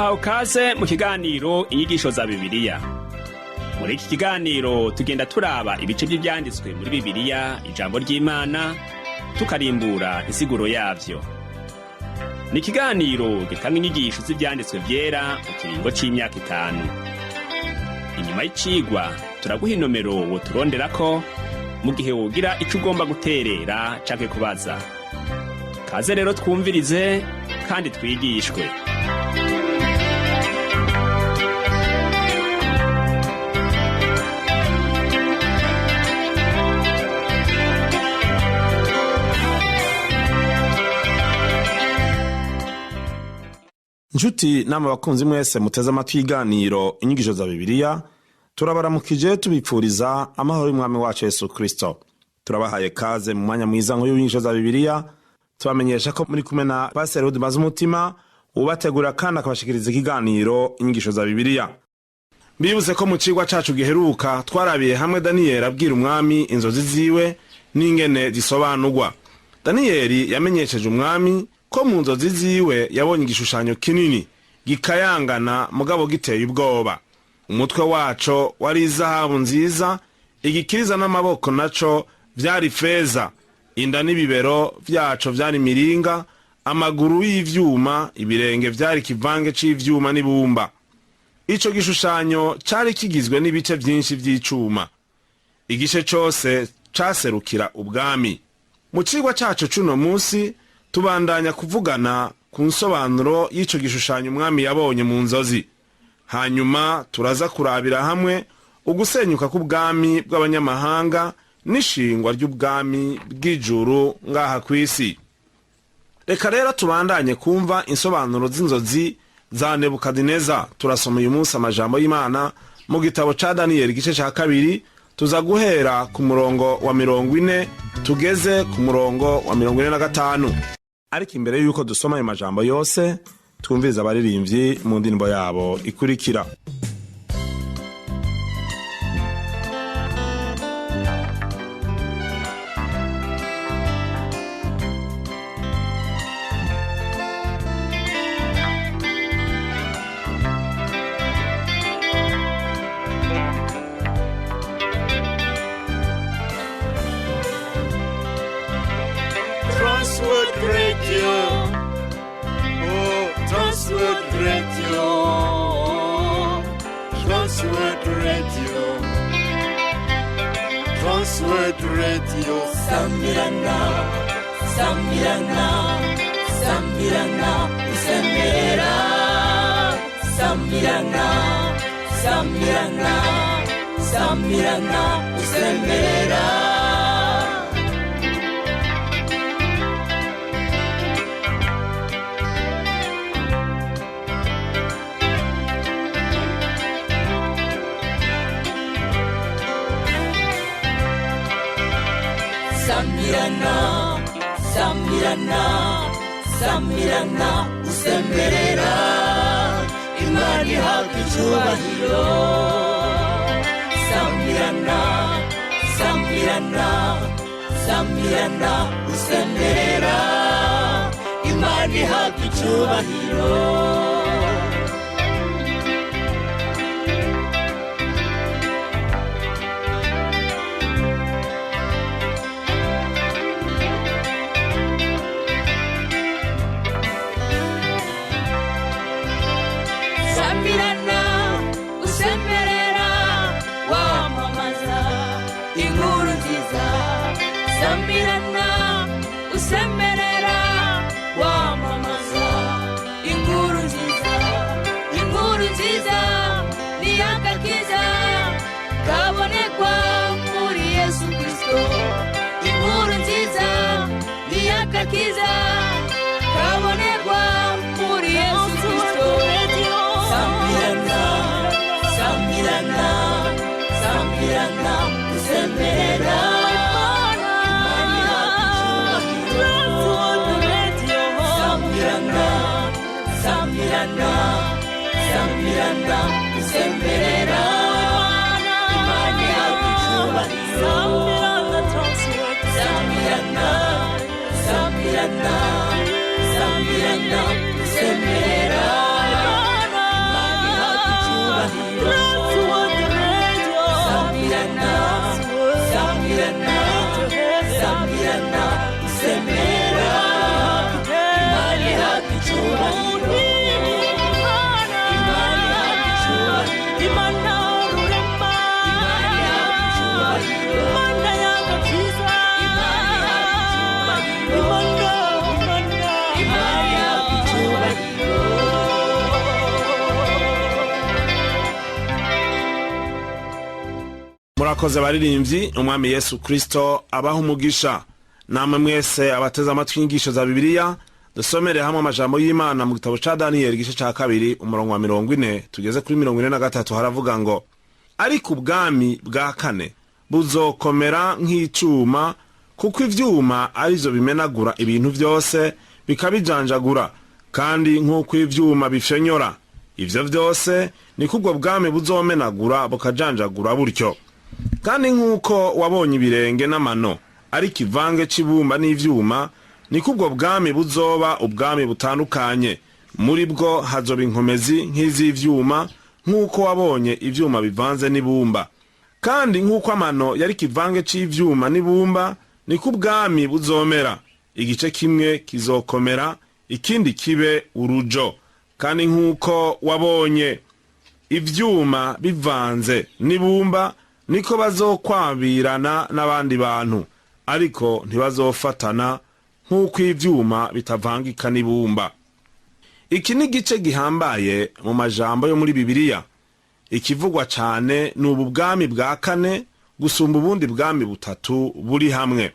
muhawe kaze mu kiganiro inyigisho za Bibiliya. Muri iki kiganiro tugenda turaba ibice by'ibyanditswe muri Bibiliya, ijambo ry'Imana, tukarimbura insiguro yavyo. Ni ikiganiro gitanga inyigisho z'ibyanditswe vyera mu kiringo c'imyaka 5. Inyuma y'icigwa turaguha inomero woturonderako mu gihe wogira ico ugomba guterera canke kubaza. Kaze rero twumvirize kandi twigishwe. Njuti nama bakunzi mwese muteze amatwi iganiro inyigisho za Bibiliya, turabaramukije tubipfuriza amahoro y'Umwami wacu Yesu Kristo. Turabahaye kaze mu mwanya mwiza nk'uyu w'inyigisho za Bibiliya, tubamenyesha ko muri kumwe na Pastor Rudy Mazumutima ubategura kandi akabashikiriza ikiganiro inyigisho za Bibiliya. Bibuze ko mu cigwa cacu giheruka twarabiye hamwe Daniyeli abwira umwami inzozi ziwe n'ingene zisobanurwa. Daniyeli yamenyesheje umwami ko mu nzozi ziwe yabonye igishushanyo kinini gikayangana mugabo giteye ubwoba. Umutwe waco wari izahabu nziza, igikiriza n'amaboko naco vyari feza, inda n'ibibero vyaco vyari miringa, amaguru y'ivyuma, ibirenge vyari kivange c'ivyuma n'ibumba. Ico gishushanyo cari kigizwe n'ibice vyinshi vy'icuma. Igice cose caserukira ubwami. Mu cigwa caco cuno musi tubandanya kuvugana ku nsobanuro y'ico gishushanyo umwami yabonye mu nzozi. Hanyuma turaza kurabira hamwe ugusenyuka k'ubwami bw'abanyamahanga n'ishingwa ry'ubwami bw'ijuru ngaha kw'isi. Reka rero tubandanye kumva insobanuro z'inzozi za Nebukadineza. Turasoma uyu munsi amajambo y'Imana mu gitabo ca Daniyeli igice ca 2, tuza guhera ku murongo wa 40 tugeze ku murongo wa 45. Ariko imbere yuko dusoma ayo majambo yose, twumviriza abaririmbyi mu ndirimbo yabo ikurikira. Transworld Radio, oh, Transworld Radio, Transworld Radio, Transworld Radio, Samirana, Samirana, Samirana, Usemera, Samirana, Samirana, Samirana, Usemera. Samirana, Samirana, Samirana, usemberera, Imana ihabwa icyubahiro. Samirana, Samirana, Samirana, usemberera, Imana ihabwa icyubahiro. Samirana, usemberera, wamamaza inkuru nziza. Samirana, usemberera, wamamaza inkuru nziza. Inkuru nziza ni agakiza kabonekwa muri Yesu Kristo. Inkuru nziza ni agakiza kabonekwa muri Yesu Kristo. Samirana, Samirana, Samirana, usemberera, Samirana, Samirana, Samirana, usemberera, Imana ihabwa icyubahiro. Samirana, Samirana, Samirana, usemberera, Sambirana, sambirana, sambirana, usembera, imani haki icyubahiro, imani haki icyubahiro, imana rurema, imani haki icyubahiro, imana y'agakiza, imani haki icyubahiro, imani haki icyubahiro. Murakoze baririmbyi, umwami Yesu Kristo abaha umugisha. Namwe mwese abateze amatwi inyigisho za Bibiliya, dusomere hamwe amajambo y'Imana mu gitabo ca Daniyeli igice ca 2 umurongo wa 40 tugeze kuri 43. Haravuga ngo, ariko ubwami bwa kane buzokomera nk'icuma, kuko ivyuma arizo bimenagura ibintu byose bikabijanjagura, kandi nk'uko ivyuma bifyonyora ivyo byose, niko ubwo bwami buzomenagura bukajanjagura buryo. Kandi nk'uko wabonye ibirenge n'amano ari kivange c'ibumba n'ivyuma, niko ubwo bwami buzoba ubwami butandukanye, muri bwo hazoba inkomezi nk'iz'ivyuma, nk'uko wabonye ivyuma bivanze n'ibumba. Kandi nk'uko amano yari kivange c'ivyuma n'ibumba, niko ubwami buzomera, igice kimwe kizokomera, ikindi kibe urujo. Kandi nk'uko wabonye ivyuma bivanze n'ibumba, niko bazokwabirana n'abandi bantu, ariko ntibazofatana nk'uko ivyuma bitavangika n'ibumba. Iki ni igice gihambaye mu majambo yo muri Bibiliya. Ikivugwa cyane ni ubu bwami bwa kane gusumba ubundi bwami butatu buri hamwe.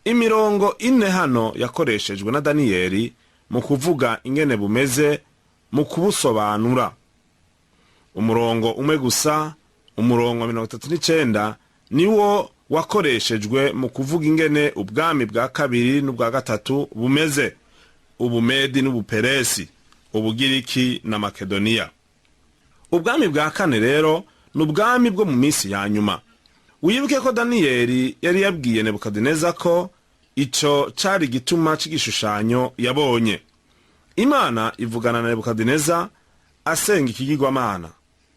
Imirongo 4 hano yakoreshejwe na Daniyeli mu kuvuga ingene bumeze, mu kubusobanura. Umurongo umwe gusa, umurongo 39, niwo wakoreshejwe mu kuvuga ingene ubwami bwa kabiri n'ubwa gatatu bumeze: Ubumedi n'Ubuperesi, Ubugiriki na Makedoniya. Ubwami bwa kane rero ni ubwami bwo mu minsi ya nyuma. Wibuke ko Daniyeli yari yabwiye Nebukadineza ko ico cari gituma c'igishushanyo yabonye. Imana ivugana na Nebukadineza asenga ikigirwamana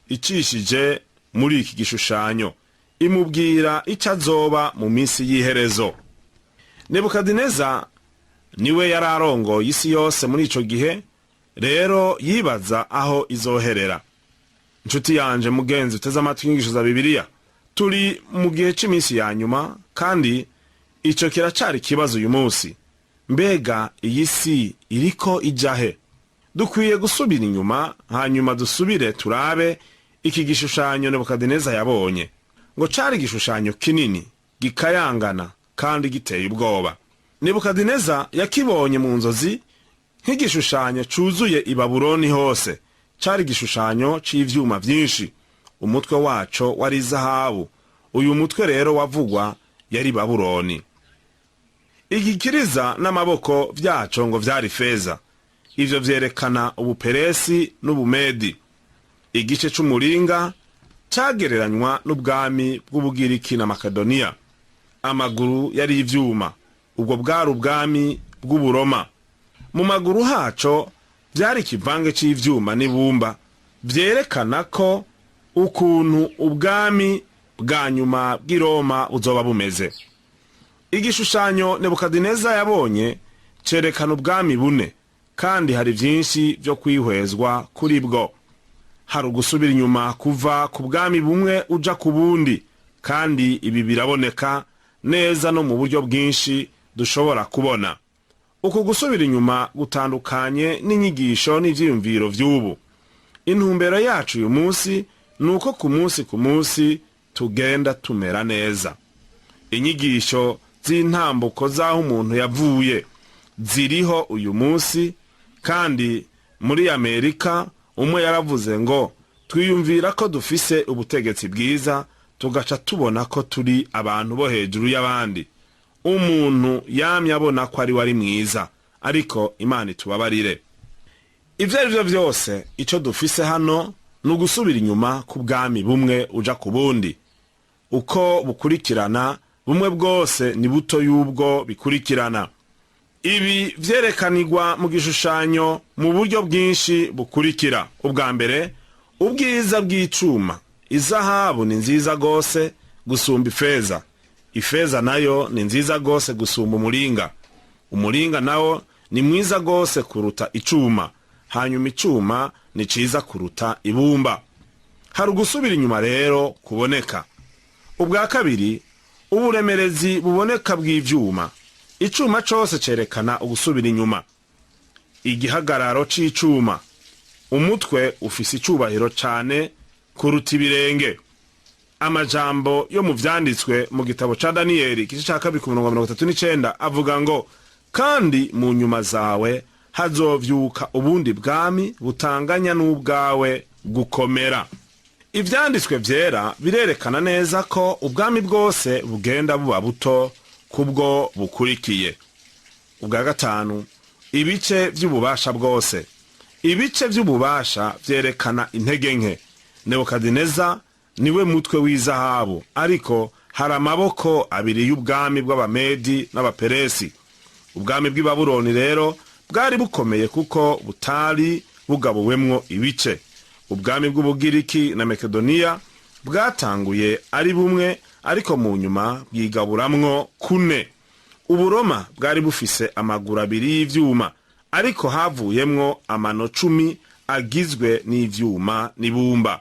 icishije muri iki gishushanyo, imubwira ico azoba mu minsi y'iherezo. Nebukadineza niwe yari arongoye isi yose muri ico gihe, rero yibaza aho izoherera. Nshuti yanje mugenzi uteze amatwi inyigisho za Bibiliya, turi mu gihe cy'iminsi ya nyuma, kandi ico kiracari kibazo uyu munsi. Mbega iyi si iriko ijahe? Dukwiye gusubira inyuma, hanyuma dusubire turabe iki gishushanyo Nebukadineza yabonye. Ngo cari igishushanyo kinini, gikayangana kandi giteye ubwoba. Nebukadineza yakibonye mu nzozi nk'igishushanyo cuzuye i Babuloni hose. Cari igishushanyo c'ivyuma vyinshi, umutwe waco wari izahabu. Uyu mutwe rero wavugwa yari Babuloni. Igikiriza n'amaboko vyaco ngo vyari feza. Ivyo vyerekana Ubuperesi n'Ubumedi. Igice c'umuringa cagereranywa n'ubwami bw'Ubugiriki na Makedoniya. Amaguru yari ivyuma, ubwo bwari ubwami bw'Uburoma. Mu maguru haco vyari kivange c'ivyuma n'ibumba, vyerekana ko ukuntu ubwami bwa nyuma bw'Iroma buzoba bumeze. Igishushanyo Nebukadineza yabonye cerekana ubwami bune, kandi hari vyinshi vyo kwihwezwa kuri bwo. Hari ugusubira inyuma kuva ku bwami bumwe uja ku bundi, kandi ibi biraboneka neza no mu buryo bwinshi dushobora kubona. Uku gusubira inyuma gutandukanye n'inyigisho n'ivyiyumviro vy'ubu. Intumbero yacu uyu munsi nuko ku munsi tugenda tumera neza. Inyigisho z'intambuko z'aho umuntu yavuye ziriho uyu munsi, kandi muri Amerika umwe yaravuze ngo twiyumvira ko dufise ubutegetsi bwiza, tugaca tubona ko turi abantu bo hejuru y'abandi. Umuntu yamye abona ko ari wari mwiza, ariko Imana itubabarire. Ivyo arivyo vyose, ico dufise hano ni ugusubira inyuma ku bwami bumwe uja ku bundi. Uko bukurikirana, bumwe bwose ni buto y'ubwo bikurikirana. Ibi vyerekanirwa mu gishushanyo mu buryo bwinshi bukurikira. Ubwa mbere, ubwiza bw'icuma. Izahabu ni nziza gose, gusumba ifeza. Ifeza nayo ni nziza gose gusumba umuringa. Umuringa nawo ni mwiza gose kuruta icuma. Hanyuma icuma ni ciza kuruta ibumba. Hari ugusubira inyuma rero kuboneka. Ubwa kabiri, uburemerezi buboneka bw'ivyuma. Icuma cose cerekana ugusubira inyuma. Igihagararo c'icuma. Umutwe ufise icubahiro cane kuruta ibirenge. Amajambo yo mu vyanditswe mu gitabo ca Daniyeli igice ca 2:39 avuga ngo, kandi mu nyuma zawe hazovyuka ubundi bwami butanganya n'ubwawe gukomera. Ivyanditswe vyera birerekana neza ko ubwami bwose bugenda buba buto kubwo bukurikiye. Ubwa gatanu, ibice vy'ububasha bwose. Ibice vy'ububasha vyerekana intege nke. Nebukadineza niwe mutwe w'izahabu, ariko hari amaboko abiri y'ubwami bw'Abamedi n'Abaperesi. Ubwami bw'i Babuloni rero bwari bukomeye kuko butari bugabuwemwo ibice. Ubwami bw'Ubugiriki na Makedoniya bwatanguye ari bumwe, ariko mu nyuma bwigaburamwo kune. Uburoma bwari bufise amaguru abiri y'ivyuma, ariko havuyemwo amano 10 agizwe n'ivyuma n'ibumba.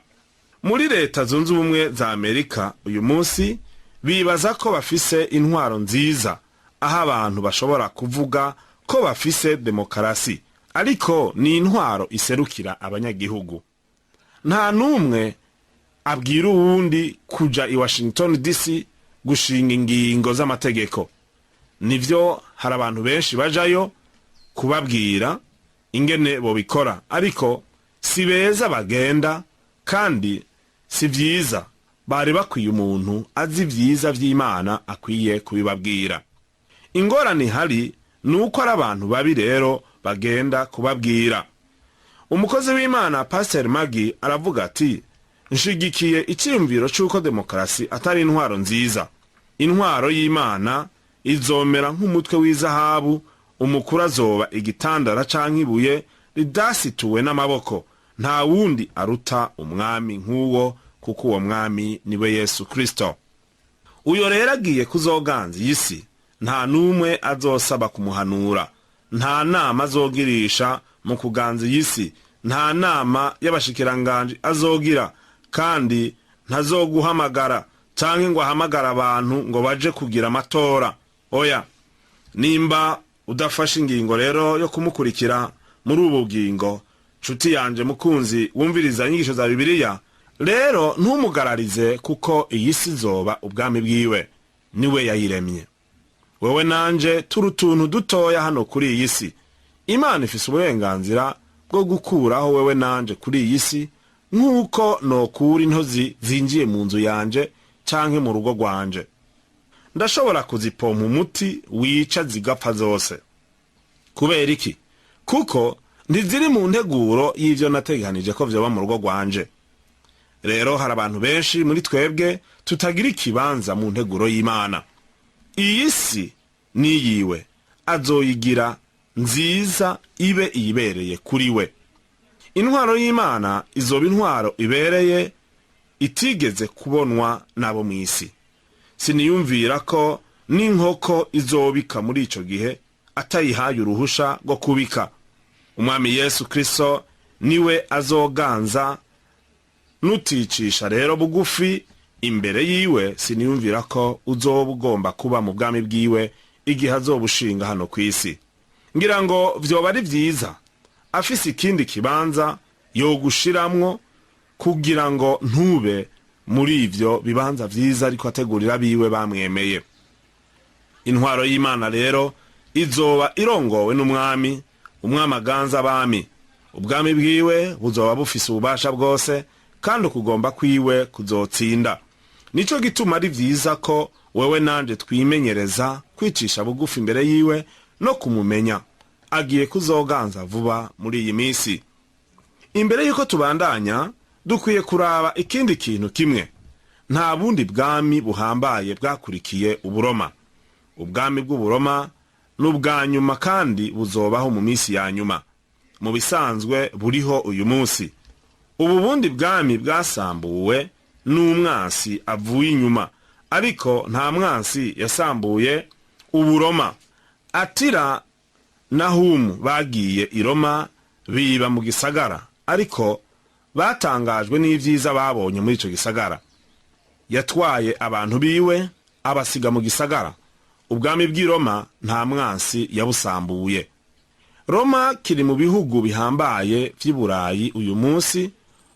Muri leta zunze ubumwe za Amerika uyu munsi bibaza ko bafise intwaro nziza, aho abantu bashobora kuvuga ko bafise demokarasi, ariko ni intwaro iserukira abanyagihugu. Nta numwe abwira uwundi kuja i Washington DC gushinga ingingo z'amategeko. Nivyo hari abantu benshi bajayo kubabwira ingene bobikora, ariko si beza bagenda, kandi si vyiza. Bari bakwiye umuntu azi vyiza vy'Imana akwiye kubibabwira. Ingorane hari nuko ari abantu babi rero bagenda kubabwira. Umukozi w'Imana Pastor Magi aravuga ati, nshigikiye icyumviro cy'uko demokarasi atari intwaro nziza. Intwaro y'Imana izomera nk'umutwe w'izahabu, umukuru azoba igitandara canke ibuye ridasituwe n'amaboko. Nta wundi aruta umwami nk'uwo, kuko uwo mwami niwe Yesu Kristo. Uyo rero agiye kuzoganza isi, nta numwe azosaba kumuhanura. Nta nama azogirisha mu kuganza isi, nta nama y'abashikiranganje azogira, kandi ntazoguhamagara canke ngo ahamagara abantu ngo baje kugira amatora. Oya, nimba udafashe ingingo rero yo kumukurikira muri ubu bugingo, nshuti yanje mukunzi wumviriza inyigisho za Bibiliya, rero ntumugararize, kuko iyi si zoba ubwami bwiwe. Niwe yayiremye. Wewe nanje turi tuntu dutoya hano kuri iyi si. Imana ifise uburenganzira bwo gukuraho wewe nanje kuri iyi si, nk'uko nokura intozi zinjiye mu nzu yanje canke mu rugo rwanje. Ndashobora kuzipompa umuti wica zigapfa zose. Kubera iki? Kuko ntiziri mu nteguro y'ivyo nateganije ko vyoba mu rugo rwanje. Rero hari abantu benshi muri twebwe tutagira ikibanza mu nteguro y'Imana. Iyi si ni yiwe, azoyigira nziza ibe ibereye kuri we. Intwaro y'Imana izoba intwaro ibereye itigeze kubonwa nabo mw'isi. Siniyumvira ko n'inkoko izobika muri ico gihe atayihaye uruhusha rwo kubika. Umwami Yesu Kristo niwe azoganza. Nuticisha rero bugufi imbere yiwe, siniyumvira ko uzoba ugomba kuba mu bwami bwiwe igihe azobushinga hano kw'isi. Ngira ngo vyoba ari vyiza afise ikindi kibanza yogushiramwo, kugira ngo ntube muri ivyo bibanza vyiza ariko ategurira biwe bamwemeye. Intwaro y'Imana rero izoba irongowe n'umwami, umwami aganza abami. Ubwami bwiwe buzoba bufise ububasha bwose, kandi ukugomba kwiwe kuzotsinda. Nico gituma ari vyiza ko wewe nanje twimenyereza kwicisha bugufi imbere yiwe no kumumenya. Agiye kuzoganza vuba muri iyi misi. Imbere yuko tubandanya, dukwiye kuraba ikindi kintu kimwe. Nta bundi bwami buhambaye bwakurikiye Uburoma. Ubwami bw'Uburoma n'ubwa nyuma, kandi buzobaho mu misi ya nyuma. Mu bisanzwe buriho uyu munsi. Ubu bundi bwami bwasambuwe n'umwasi avuye inyuma, ariko nta mwansi yasambuye uburoma. Atira na Humu bagiye i Roma biba mu gisagara, ariko batangajwe n'ivyiza babonye muri ico gisagara. Yatwaye abantu biwe abasiga mu gisagara. Ubwami bw'i Roma nta mwansi yabusambuye. Roma kiri mu bihugu bihambaye vy'i Burayi uyu munsi,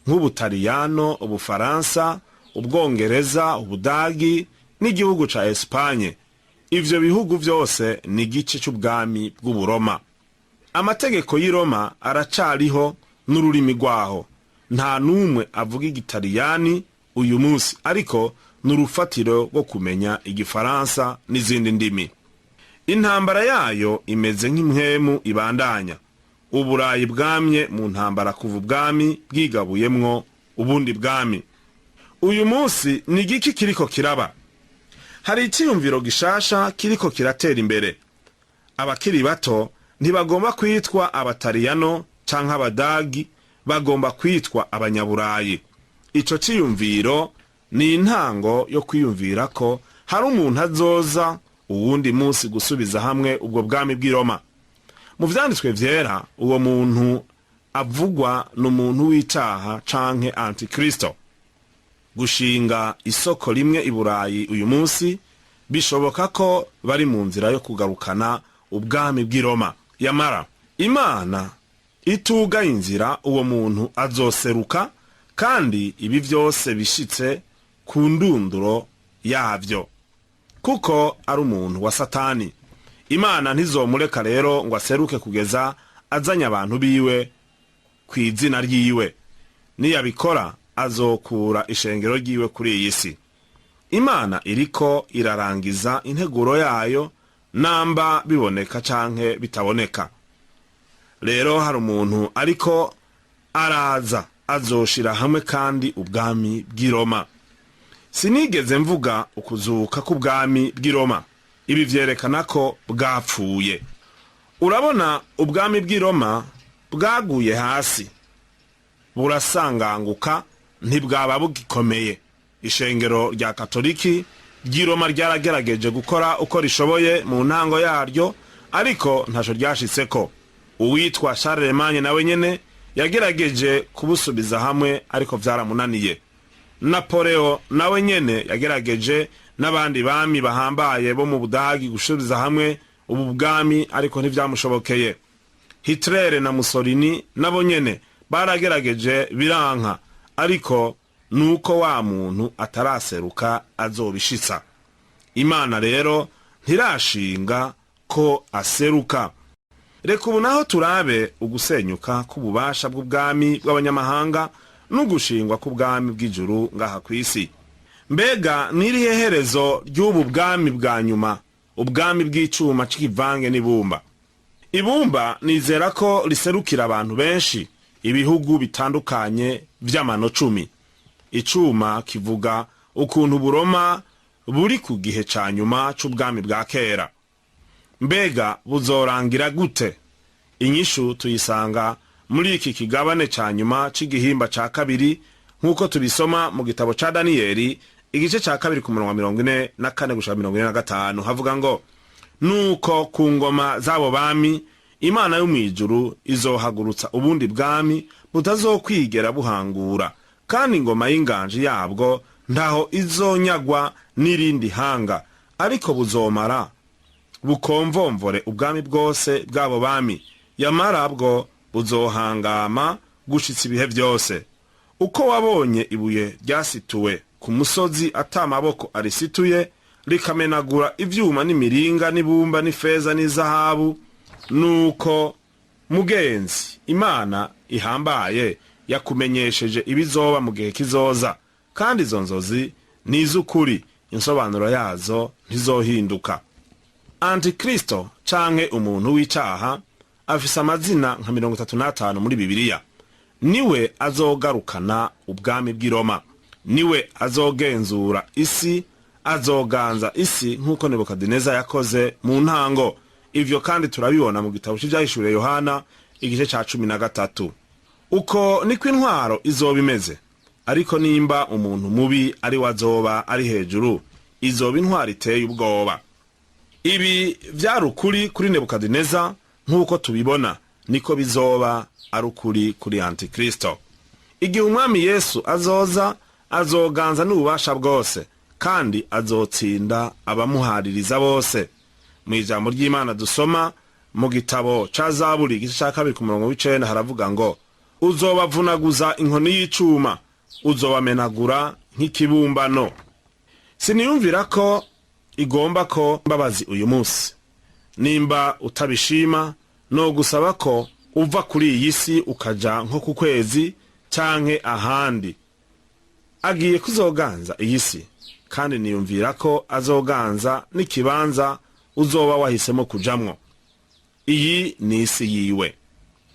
nk'Ubutaliyano, Ubufaransa, Ubwongereza, Ubudagi n'igihugu ca Espanye. Ivyo bihugu vyose ni igice c'ubwami bw'Uburoma. Amategeko y'i Roma aracariho n'ururimi rwaho. Nta numwe avuga Igitaliyani uyu munsi, ariko n'urufatiro rwo kumenya Igifaransa n'izindi ndimi. Intambara yayo imeze nk'impwemu ibandanya. Uburayi bwamye mu ntambara kuva ubwami bwigabuyemwo ubundi bwami. Uyu munsi ni igiki kiriko kiraba? Hari icyiyumviro gishasha kiriko kiratera imbere. Abakiri bato ntibagomba kwitwa Abataliyano canke Abadagi, bagomba kwitwa Abanyaburayi. Ico ciyumviro ni intango yo kwiyumvira ko hari umuntu azoza uwundi munsi gusubiza hamwe ubwo bwami bw'i Roma. Mu vyanditswe vyera, uwo muntu avugwa n'umuntu w'icaha canke Antikristo. Gushinga isoko rimwe i Burayi uyu munsi bishoboka ko bari mu nzira yo kugarukana ubwami bw'i Roma. Yamara Imana itugaye inzira, uwo muntu azoseruka, kandi ibi vyose bishitse ku ndunduro yavyo, kuko ari umuntu wa Satani. Imana ntizomureka rero ngo aseruke kugeza azanye abantu biwe ku izina ryiwe. Niyabikora azokura ishengero ryiwe kuri iyi si. Imana iriko irarangiza integuro yayo, namba biboneka canke bitaboneka. Rero hari umuntu ariko araza azoshira hamwe kandi ubwami bw'i Roma. Sinigeze mvuga ukuzuka k'ubwami bw'i Roma. Ibi vyerekana ko bwapfuye. Urabona, ubwami bw'i Roma bwaguye hasi, burasanganguka, ntibwaba bugikomeye. Ishengero rya Katoliki ry'i Roma ryaragerageje gukora uko rishoboye mu ntango yaryo, ariko ntaco ryashitseko. Uwitwa Charlemagne nawe nyene yagerageje kubusubiza hamwe, ariko vyaramunaniye. Napoleon nawe nyene yagerageje n'abandi bami bahambaye bo mu Budagi gusubiza hamwe ubu bwami, ariko ntivyamushobokeye. Hitler na Mussolini nabo nyene baragerageje biranka, ariko nuko wa muntu ataraseruka azobishitsa. Imana rero ntirashinga ko aseruka. Reka ubu naho turabe ugusenyuka k'ububasha bw'ubwami bw'abanyamahanga n'ugushingwa k'ubwami bw'ijuru ngaha kw'isi. Mbega nirihe herezo ry'ubu bwami bwa nyuma, ubwami bw'icuma c'ikivange n'ibumba? Ibumba nizera ko riserukira abantu benshi, ibihugu bitandukanye vy'amano 10. Icuma kivuga ukuntu Buroma buri ku gihe ca nyuma c'ubwami bwa kera. Mbega buzorangira gute? Inyishu tuyisanga muri iki kigabane ca nyuma c'igihimba ca kabiri, nk'uko tubisoma mu gitabo ca Daniyeli igice ca kabiri ku murongo 44 gushika 45. Havuga ngo, nuko ku ngoma z'abo bami Imana yo mw'ijuru izohagurutsa ubundi bwami butazokwigera buhangura, kandi ingoma y'inganji yabwo ntaho izonyagwa n'irindi hanga, ariko buzomara bukomvomvore ubwami bwose bw'abo bami. Yamara bwo buzohangama gushitsa ibihe byose. Uko wabonye ibuye ryasituwe ku musozi atamaboko arisituye, rikamenagura ivyuma n'imiringa n'ibumba n'ifeza n'izahabu, nuko mugenzi Imana ihambaye yakumenyesheje ibizoba mu gihe kizoza, kandi izo nzozi ni iz'ukuri, insobanuro yazo ntizohinduka. Antikristo canke umuntu w'icaha afise amazina nka 35 muri Bibiliya. Niwe azogarukana ubwami bw'i Roma. Niwe azogenzura isi, azoganza isi nk'uko Nebukadineza yakoze mu ntango. Ivyo kandi turabibona mu gitabo c'Ivyahishuriwe Yohana igice ca 13. Uko niko intwaro izoba imeze, ariko nimba umuntu mubi ari wazoba ari hejuru, izoba intwari iteye ubwoba. Ibi vyari ukuri kuri Nebukadineza, nk'uko tubibona niko bizoba ari ukuri kuri Antikristo. Igihe umwami Yesu azoza, azoganza n'ububasha bwose, kandi azotsinda abamuhaririza bose. Mu ijambo ry'Imana dusoma mu gitabo ca Zaburi igice ca 2:9 haravuga ngo, uzobavunaguza inkoni y'icuma, uzobamenagura nk'ikibumbano. Siniyumvira ko igomba ko mbabazi uyu munsi. Nimba utabishima, no gusaba ko uva kuri iyi si ukaja nko ku kwezi canke ahandi. Agiye kuzoganza iyi si, kandi niyumvira ko azoganza n'ikibanza uzoba wahisemo kujamwo. Iyi ni isi yiwe.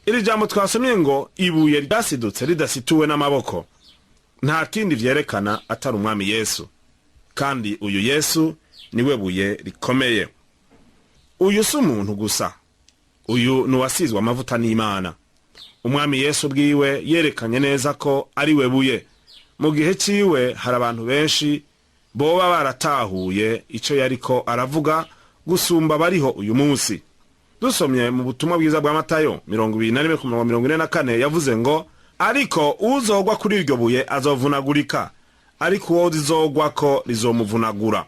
Iri jambo twasomye ngo ibuye ryasidutse ridasituwe n'amaboko, nta kindi vyerekana atari umwami Yesu. Kandi uyu Yesu niwe buye rikomeye. Uyu si umuntu gusa, uyu nuwasizwe amavuta n'Imana. Umwami Yesu bwiwe yerekanye neza ko ari we buye. Mu gihe ciwe hari abantu benshi boba baratahuye ico yariko aravuga gusumba bariho uyu munsi. Dusomye mu butumwa bwiza bwa Matayo 21:44 yavuze ngo, ariko uzogwa kuri iryo buye azovunagurika, ariko uwo rizogwa ko rizomuvunagura.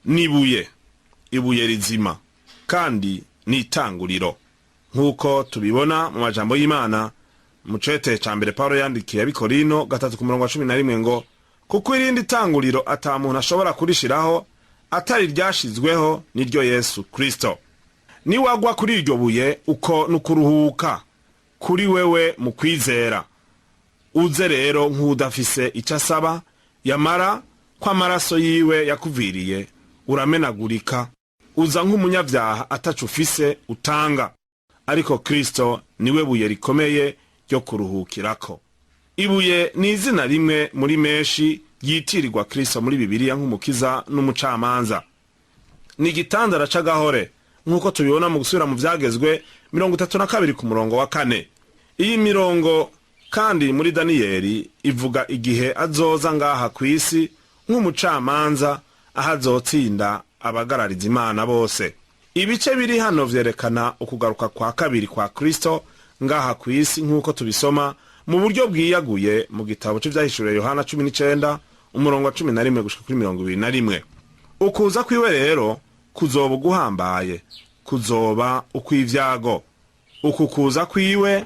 Nibuye, ibuye rizima, kandi ni itanguriro. Nk'uko tubibona mu majambo y'Imana mu cete ca mbere Paulo yandikiye Abikorino 3:11 ngo, kuko irindi tanguriro ata muntu ashobora kurishiraho atari ryashizweho niryo Yesu Kristo. Niwagwa kuri iryo buye uko nukuruhuka kuri wewe mu kwizera. Uze rero nk'udafise icyo asaba, yamara ko amaraso yiwe yakuviriye, uramenagurika. Uza nk'umunyavyaha ataco ufise utanga, ariko Kristo niwe buye rikomeye ryo kuruhukirako. Ibuye ni izina rimwe muri menshi yitirirwa Kristo muri Bibiliya nk'umukiza n'umucamanza. Ni igitandara c'agahore, nk'uko tubibona mu gusubira mu vyagezwe 32:4. Iyi mirongo kandi muri Daniyeli ivuga igihe azoza ngaha kw'isi nk'umucamanza, ahazotsinda abagarariza Imana bose. Ibice biri hano vyerekana ukugaruka kwa kabiri kwa Kristo ngaha kw'isi, nk'uko tubisoma mu buryo bwiyaguye mu gitabo c'Ivyahishuriwe Yohana 19:11-21. Ukuza kwiwe rero kuzoba guhambaye, kuzoba ukw'ivyago. Uku kuza kwiwe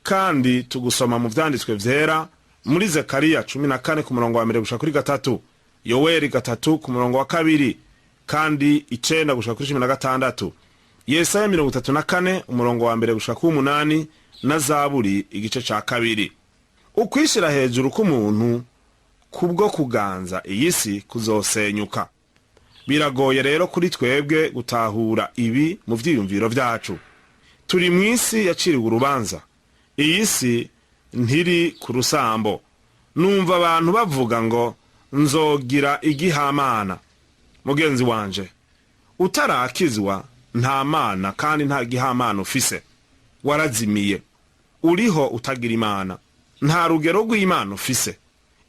kandi tugusoma mu vyanditswe vyera muri Zekariya 14:1-3, Yoweli 3:2, kandi 9:16, Yesaya 34:1-8, na Zaburi igice ca 2. Ukwishira hejuru k'umuntu kubwo kuganza iyi si kuzosenyuka. Biragoye rero kuri twebwe gutahura ibi mu vyiyumviro vyacu. Turi mw'isi yaciriwe urubanza. Iyi si ntiri ku rusambo. Numva abantu bavuga ngo nzogira igihamana. Mugenzi wanje, utarakizwa nta mana kandi nta gihamana ufise. Warazimiye. Uriho utagira Imana. Nta rugero rw'Imana ufise.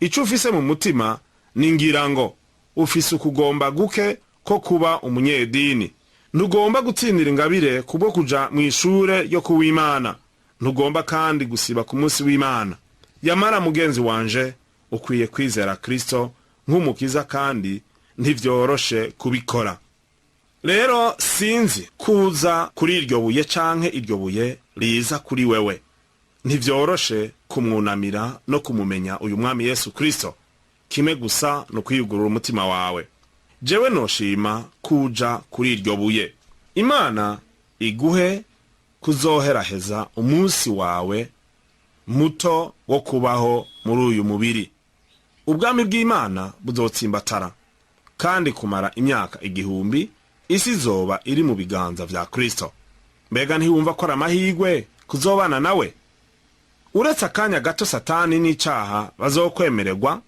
Ico ufise mu mutima ni ngira ngo ufise ukugomba guke ko kuba umunyedini. Ntugomba gutsindira ingabire kubwo kuja mu ishure yo kuw'Imana. Ntugomba kandi gusiba ku munsi w'Imana. Yamara mugenzi wanje, ukwiye kwizera Kristo nk'umukiza, kandi ntivyoroshe kubikora. Rero sinzi kuza kuri iryo buye canke iryo buye riza kuri wewe. Ntivyoroshe kumwunamira no kumumenya uyu mwami Yesu Kristo. Kime gusa no kwiyugurura umutima wawe. Jewe noshima kuja kuri iryo buye. Imana iguhe kuzoheraheza umunsi wawe muto wo kubaho muri uyu mubiri. Ubwami bw'Imana buzotsimbatara kandi kumara imyaka 1000. Isi izoba iri mu biganza vya Kristo. Mbega ntiwumva ko amahirwe kuzobana nawe? Uretse akanya gato Satani n'icaha bazokwemererwa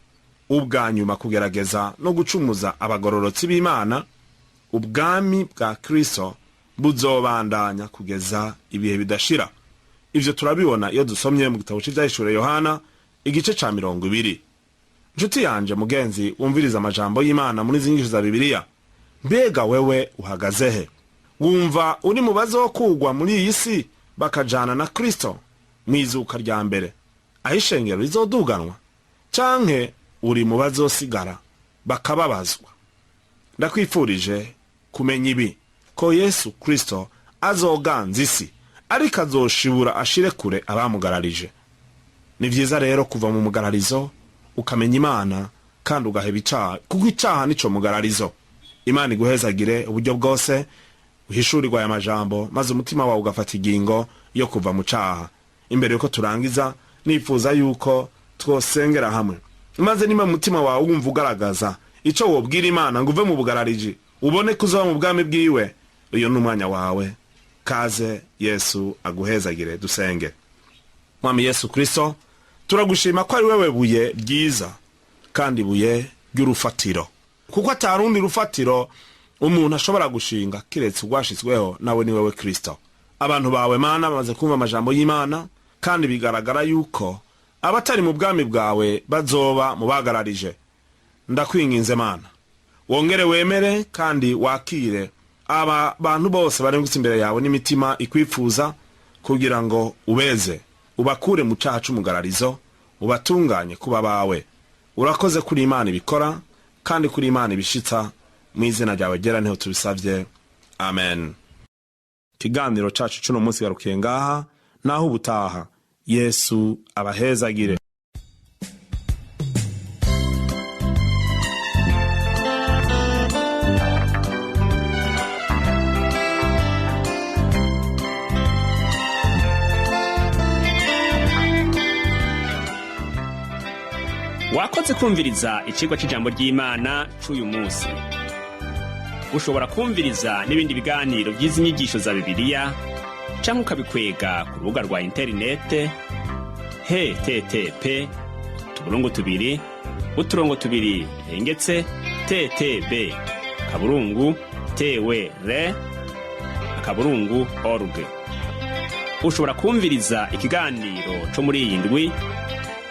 ubwa nyuma kugerageza no gucumuza abagororotsi b'Imana, ubwami bwa Kristo buzobandanya kugeza ibihe bidashira. Ivyo turabibona iyo dusomye mu gitabo c'Ivyahishuriwe Yohana igice ca 20. nshuti yanje mugenzi wumviriza amajambo y'Imana muri izi nyigisho za Bibiliya, mbega wewe uhagaze he? Wumva uri mu bazokugwa muri iyi si bakajana na Kristo mwizuka rya mbere aho ishengero rizoduganwa, canke uri mu bazosigara bakababazwa? Ndakwifurije kumenya ibi, ko Yesu Kristo azoganza isi ariko azoshibura ashire kure abamugararije. Ni vyiza rero kuva mu mugararizo ukamenya Imana kandi ugaheba icaha, kuko icaha nico mugararizo. Imana iguhezagire uburyo bwose uhishurirwa aya majambo, maze umutima wawe ugafata ingingo yo kuva mu caha. Imbere yuko turangiza, nifuza yuko twosengera hamwe, maze niba umutima wawe wumva ugaragaza ico wobwira Imana ngo uve mu bugarariji ubone kuzoba mu bwami bwiwe, uyo n'umwanya wawe. Kaze Yesu aguhezagire. Dusenge. Mwami Yesu Kristo, turagushima ko ari wewe buye ryiza kandi buye ry'urufatiro, kuko atarundi rufatiro umuntu ashobora gushinga kiretse urwashizweho nawe, ni wewe Kristo. Abantu bawe Mana bamaze kumva amajambo y'Imana, kandi bigaragara yuko abatari mu bwami bwawe bazoba mu bagararije. Ndakwinginze Mana, wongere wemere kandi wakire aba bantu bose bari imbere yawe n'imitima ikwifuza, kugira ngo ubeze, ubakure mu caha c'umugararizo, ubatunganye kuba bawe. Urakoze kuri Imana ibikora kandi kuri Imana ibishitsa. Mu izina ryawe ryera niho tubisavye, amen. Ikiganiro cacu c'uno munsi garukiye ngaha, naho ubutaha. Yesu abahezagire. Wakoze kumviriza icigwa c'ijambo ry'Imana c'uyu munsi. Ushobora kumviriza n'ibindi biganiro by'izi nyigisho za Bibiliya, canke ukabikwega ku rubuga rwa interinete ttp://twr.org. Ushobora kumviriza ikiganiro co muri iyi ndwi,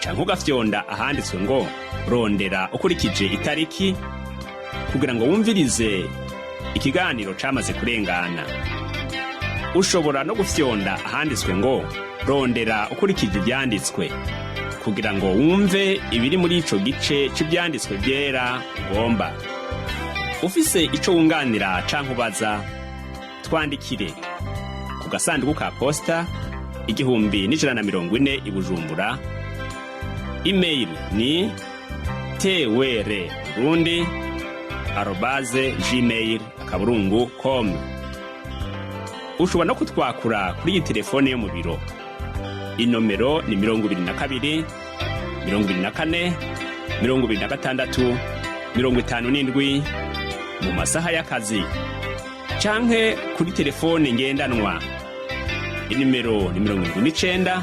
canke ugafyonda ahanditswe ngo rondera ukurikije itariki, kugira ngo wumvirize ikiganiro camaze kurengana. Ushobora no gufyonda ahanditswe ngo rondera ukurikije ivyanditswe, kugira ngo wumve ibiri muri ico gice c'ivyanditswe vyera ugomba. Ufise ico wunganira canke ubaza, twandikire ku gasanduku ka posta 1140 i Bujumbura. Email ni twewerundi@gmail.com. Ushobora no kutwakura kuri iyi telefone yo mu biro. Inomero ni 22 24 26 57 mu masaha y'akazi, canke kuri telefone ngendanwa. Inimero ni 79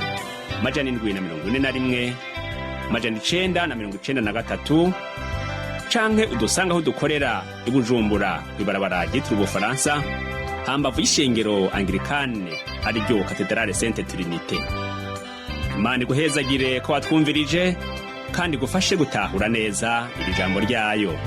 741 993, canke udusanga aho dukorera i Bujumbura kwibarabara ryitiriwe Ubufaransa, hambavu y'ishengero Anglikane ariryo Katedrale Sainte Trinité. Imana iguhezagire ko watwumvirije kandi gufashe gutahura neza iri jambo ryayo.